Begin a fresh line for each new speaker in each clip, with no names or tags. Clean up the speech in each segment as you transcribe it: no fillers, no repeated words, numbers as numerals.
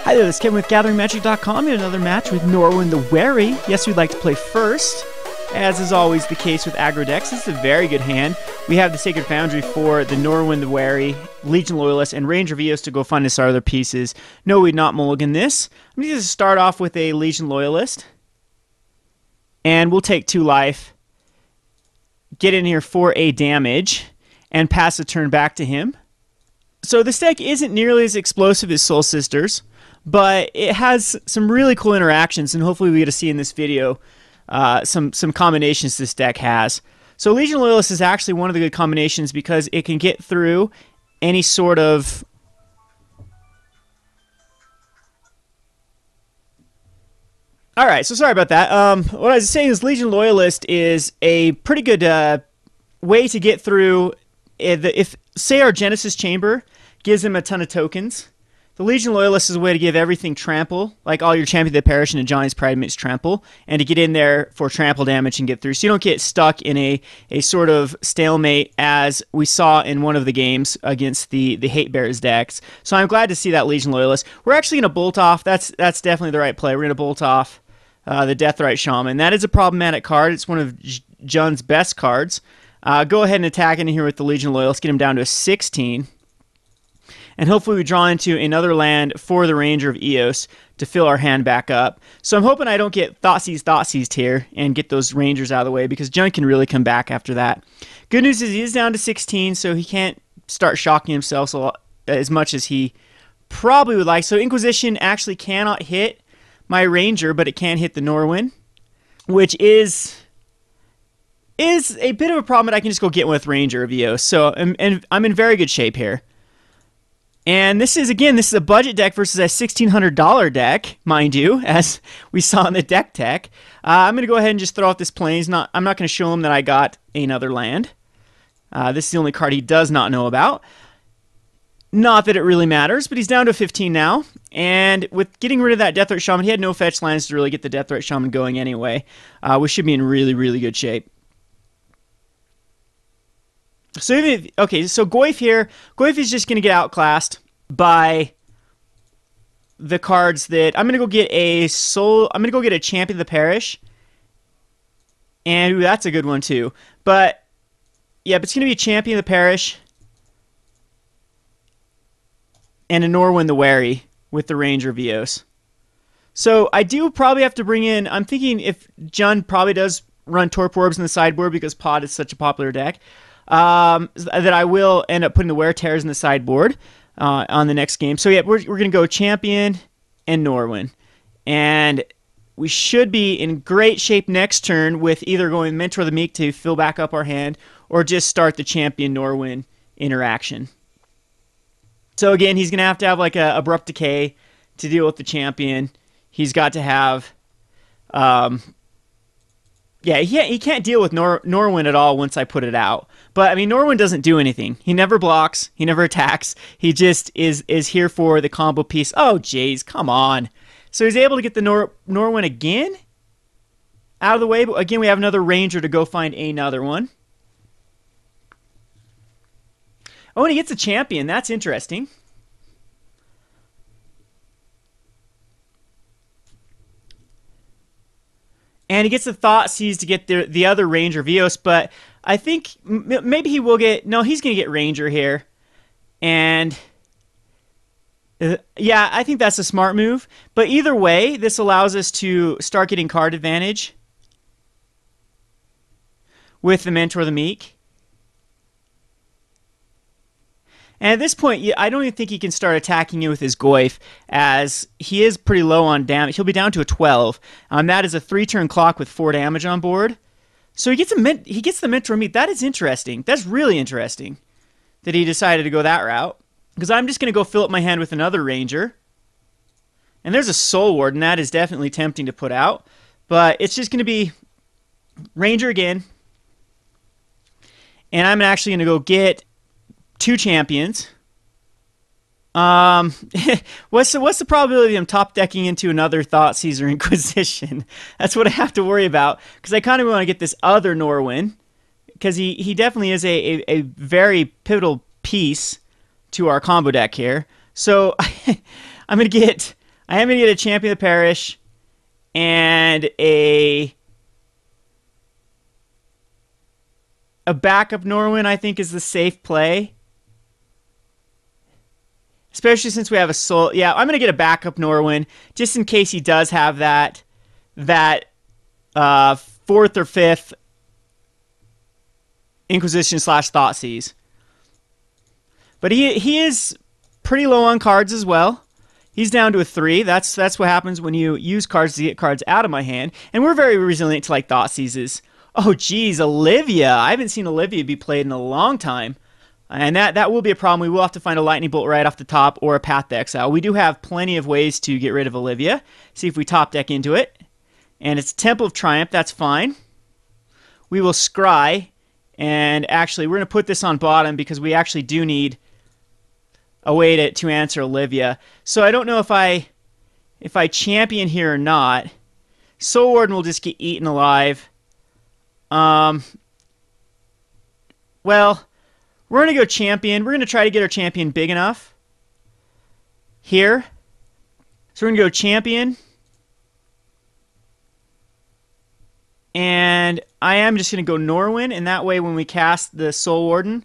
Hi there, this is Kevin with GatheringMagic.com in another match with Norin the Wary. Yes, we'd like to play first. As is always the case with aggro decks, this is a very good hand. We have the Sacred Foundry for the Norin the Wary, Legion Loyalist, and Ranger of Eos to go find us our other pieces. No, we'd not mulligan this. I'm going to start off with a Legion Loyalist. And we'll take 2 life, get in here for a damage, and pass the turn back to him. So this deck isn't nearly as explosive as Soul Sisters, but it has some really cool interactions, and hopefully we get to see in this video some combinations this deck has. So Legion Loyalist is actually one of the good combinations because it can get through any sort of... Alright, so sorry about that. What I was saying is Legion Loyalist is a pretty good way to get through... If, say, our Genesis Chamber gives him a ton of tokens, the Legion Loyalist is a way to give everything trample, like all your Champion of the Parish and Ajani's Pridemate's trample, and to get in there for trample damage and get through. So you don't get stuck in a sort of stalemate as we saw in one of the games against the Hate Bears decks. So I'm glad to see that Legion Loyalist. We're actually going to bolt off. That's definitely the right play. We're going to bolt off the Deathrite Shaman. That is a problematic card. It's one of Jun's best cards. Go ahead and attack in here with the Legion Loyalist. Get him down to a 16. And hopefully we draw into another land for the Ranger of Eos to fill our hand back up. So I'm hoping I don't get Thoughtseized here and get those Rangers out of the way because Jun can really come back after that. Good news is he is down to 16, so he can't start shocking himself as much as he probably would like. So Inquisition actually cannot hit my Ranger, but it can hit the Norwin, which is a bit of a problem, but I can just go get one with Ranger of Eos. So I'm in very good shape here. And this is a budget deck versus a $1,600 deck, mind you, as we saw in the deck tech. I'm going to go ahead and just throw out this Plains. I'm not going to show him that I got another land. This is the only card he does not know about. Not that it really matters, but he's down to 15 now. And with getting rid of that Deathrite Shaman, he had no fetch lands to really get the Deathrite Shaman going anyway. We should be in really, really good shape. So so Goyf here. Goyf is just going to get outclassed by the cards that I'm going to go get I'm going to go get a Champion of the Parish, and ooh, that's a good one too. But yeah, but it's going to be a Champion of the Parish and a Norin the Wary with the Ranger of Eos. So I do probably have to bring in. I'm thinking if Jun probably does run Torpor Orbs in the sideboard because Pod is such a popular deck. That I will end up putting the Wear Tears in the sideboard on the next game. So yeah, we're going to go Champion and Norwin. And we should be in great shape next turn with either going Mentor the Meek to fill back up our hand or just start the Champion Norwin interaction. So again, he's going to have like a Abrupt Decay to deal with the Champion. He's got to have... Yeah, he can't deal with Norwin at all once I put it out. But, I mean, Norwin doesn't do anything. He never blocks. He never attacks. He just is here for the combo piece. Oh, jeez, come on. So he's able to get the Norwin again out of the way. But, again, we have another Ranger to go find another one. Oh, and he gets a Champion. That's interesting. And he gets the Thoughtseized to get the other Ranger of Eos, but I think maybe he will get... No, he's going to get Ranger here. And yeah, I think that's a smart move. But either way, this allows us to start getting card advantage with the Mentor the Meek. And at this point, I don't even think he can start attacking you with his Goyf, as he is pretty low on damage. He'll be down to a 12. That is a 3-turn clock with 4 damage on board. So he gets the Mentor Meek. That is interesting. That's really interesting that he decided to go that route. Because I'm just going to go fill up my hand with another Ranger. And there's a Soul Warden. That is definitely tempting to put out. But it's just going to be Ranger again. And I'm actually going to go get 2 champions. What's the probability of him top decking into another Thoughtseize or Inquisition? That's what I have to worry about, because I kind of want to get this other Norwin, because he definitely is a very pivotal piece to our combo deck here. So I'm gonna get I am going to get a Champion of the Parish and a backup Norwin, I think, is the safe play. Especially since we have a soul. Yeah, I'm going to get a backup Norwin just in case he does have that fourth or fifth Inquisition / Thoughtseize. But he is pretty low on cards as well. He's down to a 3. That's what happens when you use cards to get cards out of my hand. And we're very resilient to like Thoughtseizes. Oh geez, Olivia. I haven't seen Olivia be played in a long time. And that will be a problem. We will have to find a Lightning Bolt right off the top or a Path to Exile. We do have plenty of ways to get rid of Olivia. See if we top deck into it. And it's Temple of Triumph. That's fine. We will scry. And actually, we're going to put this on bottom because we actually do need a way to answer Olivia. So I don't know if I champion here or not. Soul Warden will just get eaten alive. Well, we're going to go champion. We're going to try to get our champion big enough here. So we're going to go champion. And I am just going to go Norwin, and that way when we cast the Soul Warden,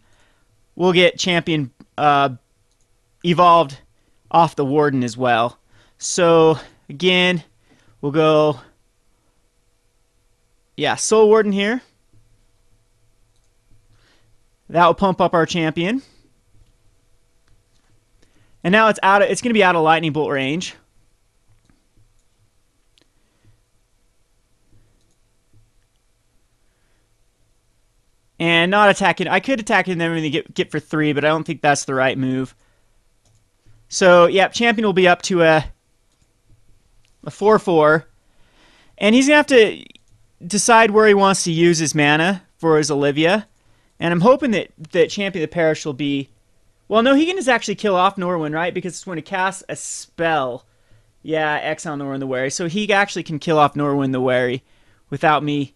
we'll get champion evolved off the Warden as well. So, again, we'll go, yeah, Soul Warden here. That will pump up our champion. And now it's going to be out of Lightning Bolt range. And not attacking. I could attack it and then get for 3, but I don't think that's the right move. So, yeah, champion will be up to a 4/4. And he's going to have to decide where he wants to use his mana for his Olivia. And I'm hoping that Champion of the Parish will be... Well, no, he can just actually kill off Norwin, right? Because it's when he casts a spell. Yeah, Exile Norin the Wary. So he actually can kill off Norin the Wary without me.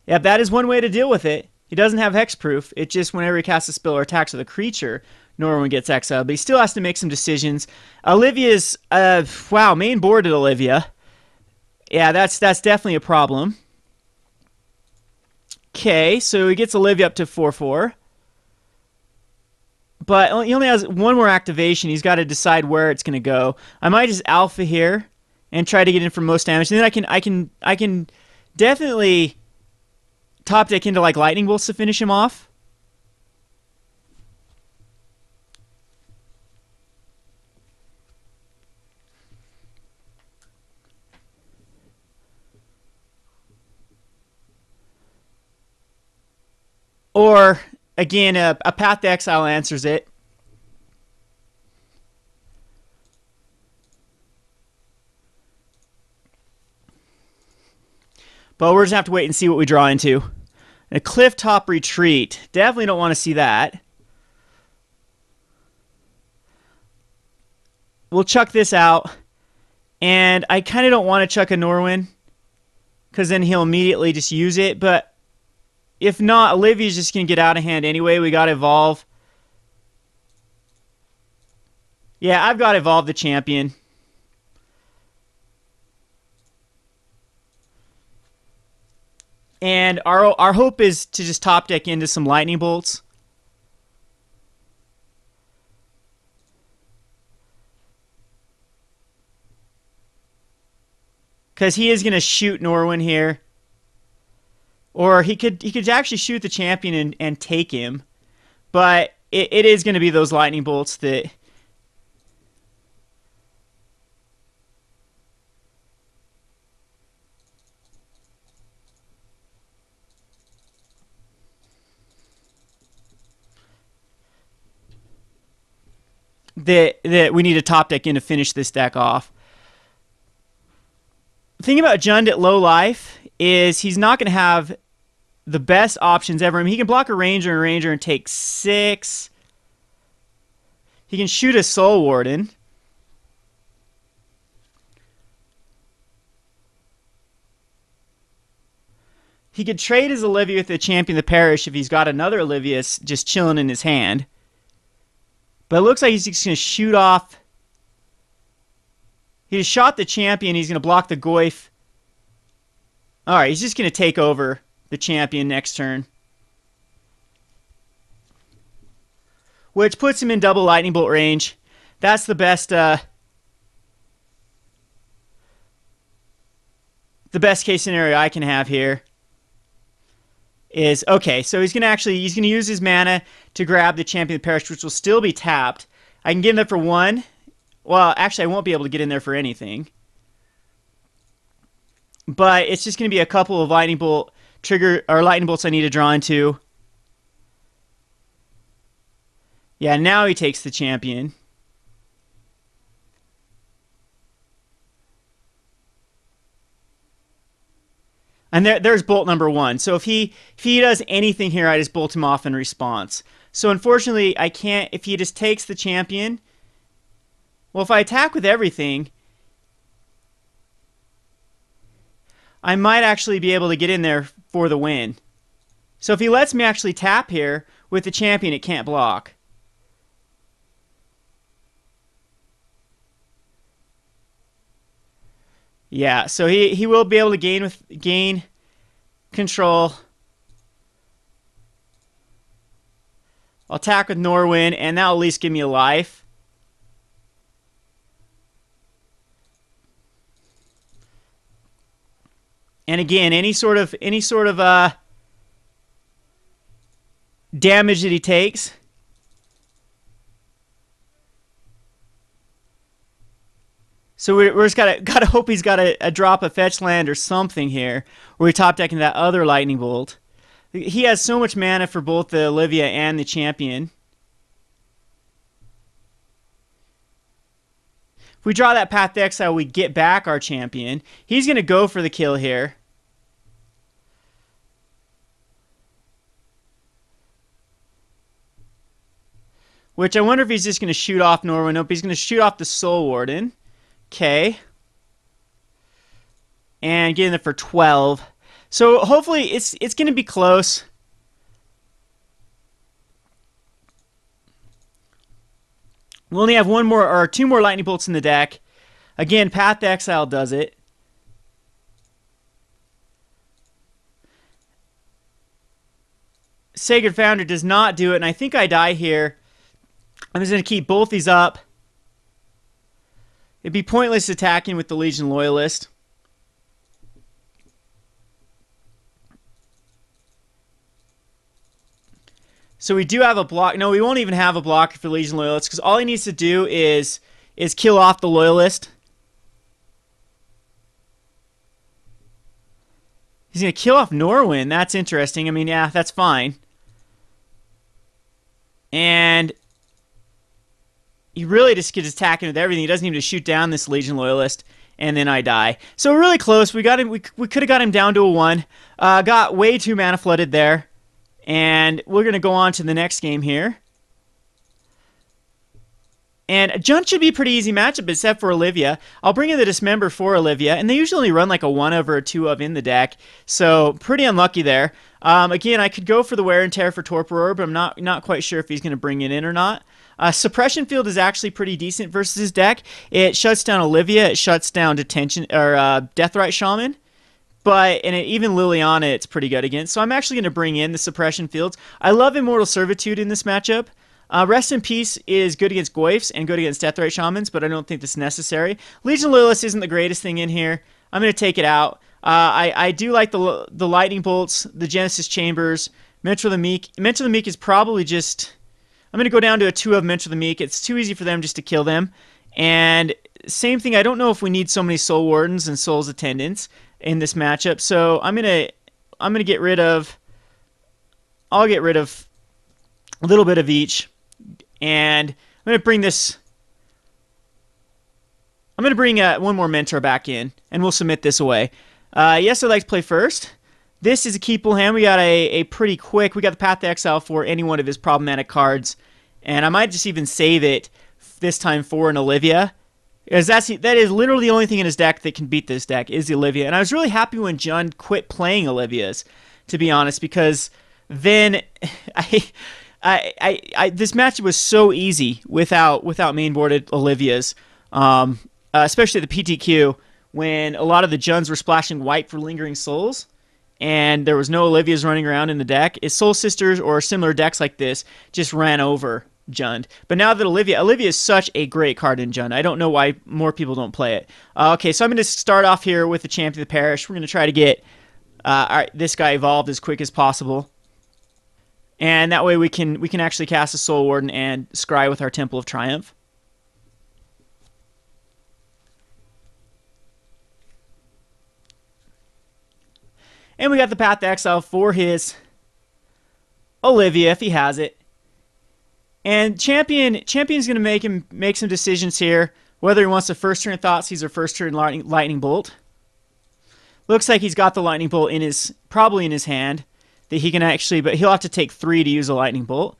Yeah, that is one way to deal with it. He doesn't have hexproof. It just, whenever he casts a spell or attacks with a creature, Norwin gets exiled. But he still has to make some decisions. Olivia's... wow, main boarded Olivia. Yeah, that's definitely a problem. Okay, so he gets Olivia up to 4/4. But he only has one more activation. He's got to decide where it's going to go. I might just alpha here and try to get in for most damage. And then I can definitely top deck into like Lightning Bolts to finish him off. Or, again, a Path to Exile answers it. But we're just going to have to wait and see what we draw into. A Clifftop Retreat. Definitely don't want to see that. We'll chuck this out. And I kind of don't want to chuck a Norwin, because then he'll immediately just use it. But if not, Olivia's just going to get out of hand anyway. We got to evolve. Yeah, I've got to evolve the champion. And our hope is to just top deck into some Lightning Bolts. Because he is going to shoot Norwin here. Or he could actually shoot the champion and take him. But it is going to be those Lightning Bolts that... that we need to top deck in to finish this deck off. The thing about Jund at low life is he's not going to have the best options ever. I mean, he can block a Ranger and take 6. He can shoot a Soul Warden. He could trade his Olivia with the Champion of the Parish if he's got another Olivia just chilling in his hand. But it looks like he's just going to shoot off... He just shot the champion. He's going to block the Goyf. Alright, he's just going to take over the champion next turn. Which puts him in double lightning bolt range. That's the best case scenario I can have here. Is okay, so he's gonna use his mana to grab the Champion of Parish, which will still be tapped. I can get in there for 1. Well, actually I won't be able to get in there for anything. But it's just gonna be a couple of lightning bolts I need to draw into. Yeah, now he takes the champion. And there's bolt number 1. So if he does anything here, I just bolt him off in response. So unfortunately, I can't, if he just takes the champion, well, if I attack with everything, I might actually be able to get in there for the win. So if he lets me actually tap here with the champion, it can't block. Yeah, so he will be able to gain control. I'll attack with Norwin, and that'll at least give me a life. And again, any sort of damage that he takes, so we're just gotta hope he's got a drop of fetch land or something here, where we top decking that other lightning bolt. He has so much mana for both the Olivia and the champion. If we draw that Path to Exile, we get back our champion. He's gonna go for the kill here. Which I wonder if he's just gonna shoot off Norwin. Nope, he's gonna shoot off the Soul Warden. Okay. And get in there for 12. So hopefully it's going to be close. We only have 2 more lightning bolts in the deck. Again, Path to Exile does it. Sacred Foundry does not do it, and I think I die here. I'm just going to keep both these up. It'd be pointless attacking with the Legion Loyalist. So we do have a block. No, we won't even have a blocker for Legion Loyalist, because all he needs to do is kill off the Loyalist. He's going to kill off Norwin. That's interesting. I mean, yeah, that's fine. And he really just gets attacking with everything. He doesn't even shoot down this Legion Loyalist, and then I die. So really close. We got him. We could have got him down to a 1. Got way too mana flooded there, and we're gonna go on to the next game here. And Junt should be a pretty easy matchup, except for Olivia. I'll bring in the Dismember for Olivia, and they usually run like a 1 of or a 2 of in the deck, so pretty unlucky there. Again, I could go for the Wear and Tear for Torpor, but I'm not quite sure if he's gonna bring it in or not. Suppression Field is actually pretty decent versus his deck. It shuts down Olivia, it shuts down Detention or Deathrite Shaman, and even Liliana it's pretty good against. So I'm actually going to bring in the Suppression Fields. I love Immortal Servitude in this matchup. Rest in Peace is good against Goyfs and good against Deathrite Shamans, but I don't think that's necessary. Legion Loyalist isn't the greatest thing in here. I'm going to take it out. I do like the Lightning Bolts, the Genesis Chambers, Mentor the Meek. Mentor the Meek is probably just... I'm going to go down to a 2 of Mentor the Meek. It's too easy for them just to kill them. And same thing, I don't know if we need so many Soul Wardens and Soul's Attendants in this matchup. So I'm going to get rid of... I'll get rid of a little bit of each. And I'm going to bring this... I'm going to bring one more Mentor back in. And we'll submit this away. Yes, I'd like to play first. This is a keepable hand. We got a pretty quick... We got the Path to Exile for any one of his problematic cards. And I might just even save it this time for an Olivia. Because that is literally the only thing in his deck that can beat this deck is the Olivia. And I was really happy when John quit playing Olivias, to be honest. Because then this matchup was so easy without mainboarded Olivias. especially the PTQ, when a lot of the Juns were splashing white for Lingering Souls, and there was no Olivias running around in the deck, is Soul Sisters or similar decks like this just ran over Jund. But now that Olivia is such a great card in Jund. I don't know why more people don't play it. Okay, so I'm going to start off here with the Champion of the Parish. We're going to try to get this guy evolved as quick as possible. And that way we can actually cast a Soul Warden and scry with our Temple of Triumph. And we got the Path to Exile for his Olivia, if he has it. And Champion's going to make some decisions here, whether he wants to first turn Thoughtseize or first turn Lightning Bolt. Looks like he's got the Lightning Bolt probably in his hand, that he can actually, but he'll have to take 3 to use a Lightning Bolt.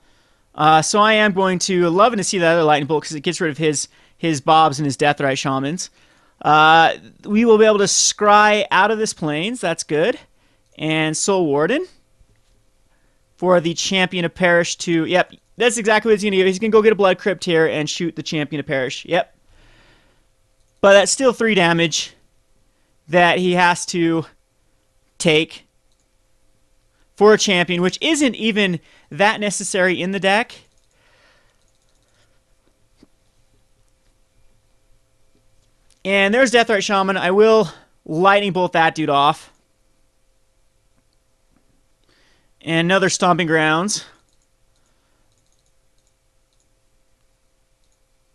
So I am going to love to see that other Lightning Bolt because it gets rid of his Bobs and his Deathrite Shamans. We will be able to scry out of this Plains. That's good. And Soul Warden for the Champion of Parish to, yep, that's exactly what he's going to do. He's going to go get a Blood Crypt here and shoot the Champion of Parish. Yep. But that's still 3 damage that he has to take for a champion, which isn't even that necessary in the deck. And there's Deathrite Shaman. I will Lightning Bolt that dude off. And another Stomping Grounds.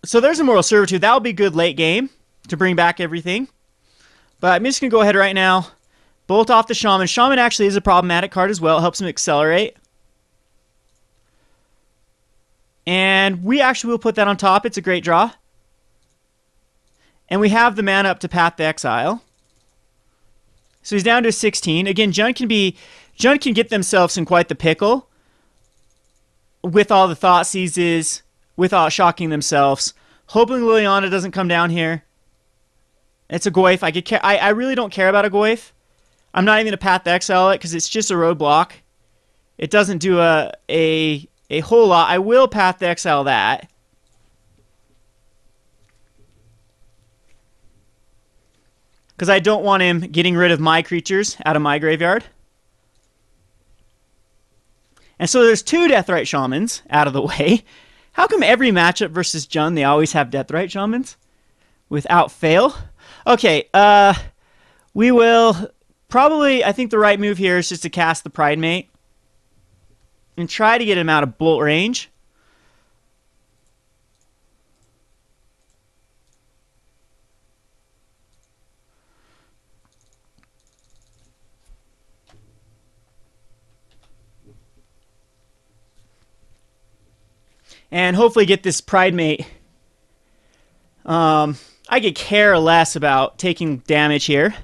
So there's Immortal Servitude. That'll be good late game to bring back everything. But I'm just going to go ahead right now. Bolt off the Shaman. Shaman actually is a problematic card as well. It helps him accelerate. And we actually will put that on top. It's a great draw. And we have the mana up to Path to Exile. So he's down to 16. Again, Jund can get themselves in quite the pickle with all the Thoughtseizes, without shocking themselves. Hoping Liliana doesn't come down here. It's a Goyf. I really don't care about a Goyf. I'm not even going to Path to Exile it because it's just a roadblock. It doesn't do a whole lot. I will Path to Exile that. Because I don't want him getting rid of my creatures out of my graveyard. And so there's 2 Deathrite Shamans out of the way. How come every matchup versus Jund, they always have Deathrite Shamans? Without fail? Okay, we will probably, I think the right move here is just to cast the Pridemate. And try to get him out of bolt range. And hopefully get this Pridemate. I could care less about taking damage here.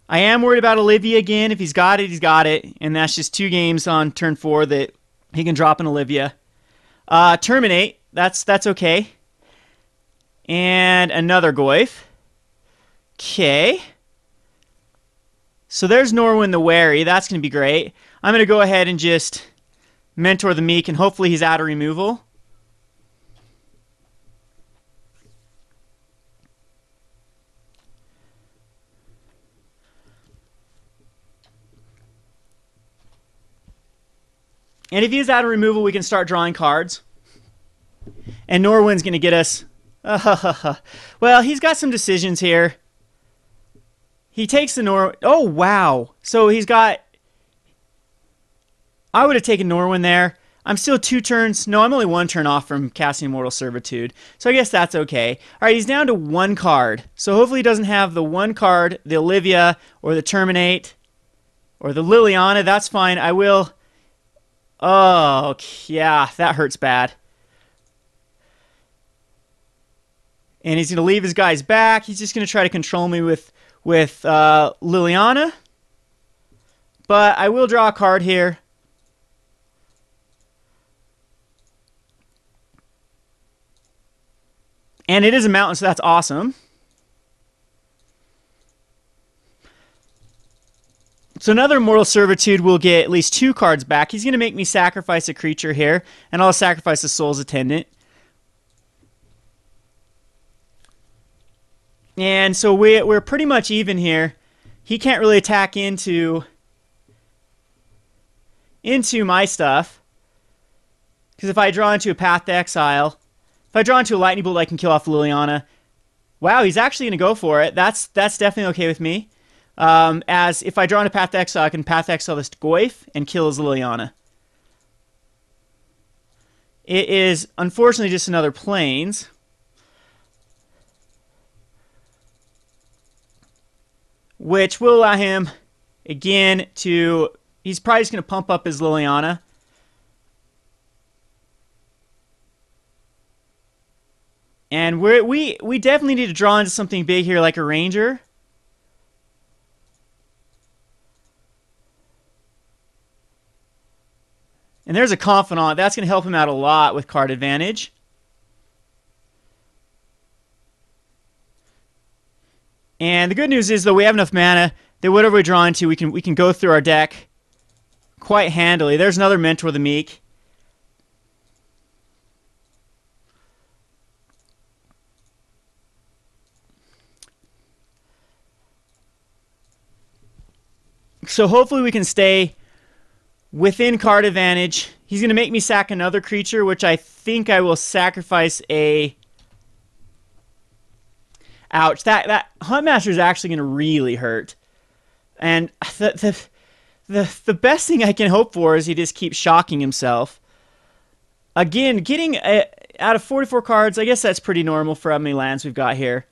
I am worried about Olivia again. If he's got it, he's got it. And that's just 2 games on turn 4 that he can drop an Olivia. Terminate. That's okay. And another Goyf. Okay. So there's Norin the Wary. That's going to be great. I'm going to go ahead and just Mentor the Meek, and hopefully he's out of removal. And if he's out of removal, we can start drawing cards. And Norwin's going to get us... well, he's got some decisions here. He takes the Norwin... Oh, wow. So he's got... I would have taken Norwin there. I'm still 2 turns. No, I'm only 1 turn off from casting Immortal Servitude. So I guess that's okay. All right, he's down to 1 card. So hopefully he doesn't have the 1 card, the Olivia, or the Terminate, or the Liliana. That's fine. I will... Oh, yeah, that hurts bad. And he's going to leave his guys back. He's just going to try to control me with Liliana. But I will draw a card here. And it is a mountain, so that's awesome. So another Immortal Servitude will get at least 2 cards back. He's going to make me sacrifice a creature here, and I'll sacrifice the Soul's Attendant. And so we're pretty much even here. He can't really attack into my stuff. Because if I draw into a Path to Exile, if I draw into a Lightning Bolt, I can kill off Liliana. Wow, he's actually going to go for it. That's definitely okay with me. As if I draw into Path to Exile, I can Path to Exile this Goyf and kill his Liliana. It is, unfortunately, just another Plains. Which will allow him, again, to... He's probably just going to pump up his Liliana. And we definitely need to draw into something big here, like a Ranger. And there's a Confidant. That's going to help him out a lot with card advantage. And the good news is, though, we have enough mana that whatever we draw into, we can go through our deck quite handily. There's another Mentor, the Meek. So hopefully we can stay within card advantage. He's going to make me sack another creature, which I think I will sacrifice a... Ouch. That Huntmaster is actually going to really hurt. And the best thing I can hope for is he just keeps shocking himself. Again, getting out of 44 cards, I guess that's pretty normal for how many lands we've got here.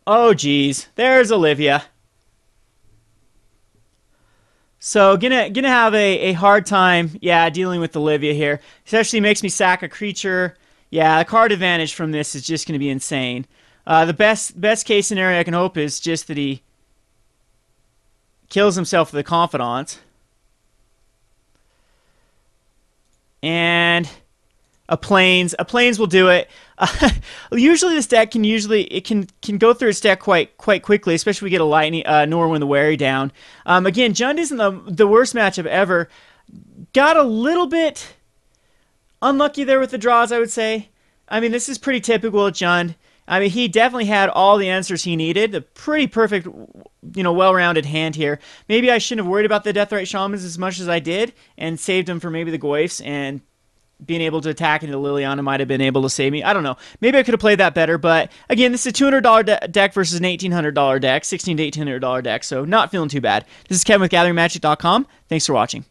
Oh, geez. There's Olivia. So, gonna have a hard time, yeah, dealing with Olivia here. Especially makes me sack a creature. Yeah, the card advantage from this is just gonna be insane. The best case scenario I can hope is just that he kills himself with a Confidant. And a Plains will do it. Usually this deck can go through its deck quite quickly, especially if we get a Norin the Wary down. Again, Jund isn't the worst matchup ever. Got a little bit unlucky there with the draws, I would say. I mean, this is pretty typical of Jund. I mean, he definitely had all the answers he needed. A pretty perfect, well-rounded hand here. Maybe I shouldn't have worried about the Deathrite Shamans as much as I did and saved him for maybe the Goyfs, and being able to attack into Liliana might have been able to save me. I don't know. Maybe I could have played that better, but again, this is a $200 deck versus an $1,800 deck, $1,600 to $1,800 deck, so not feeling too bad. This is Kevin with GatheringMagic.com. Thanks for watching.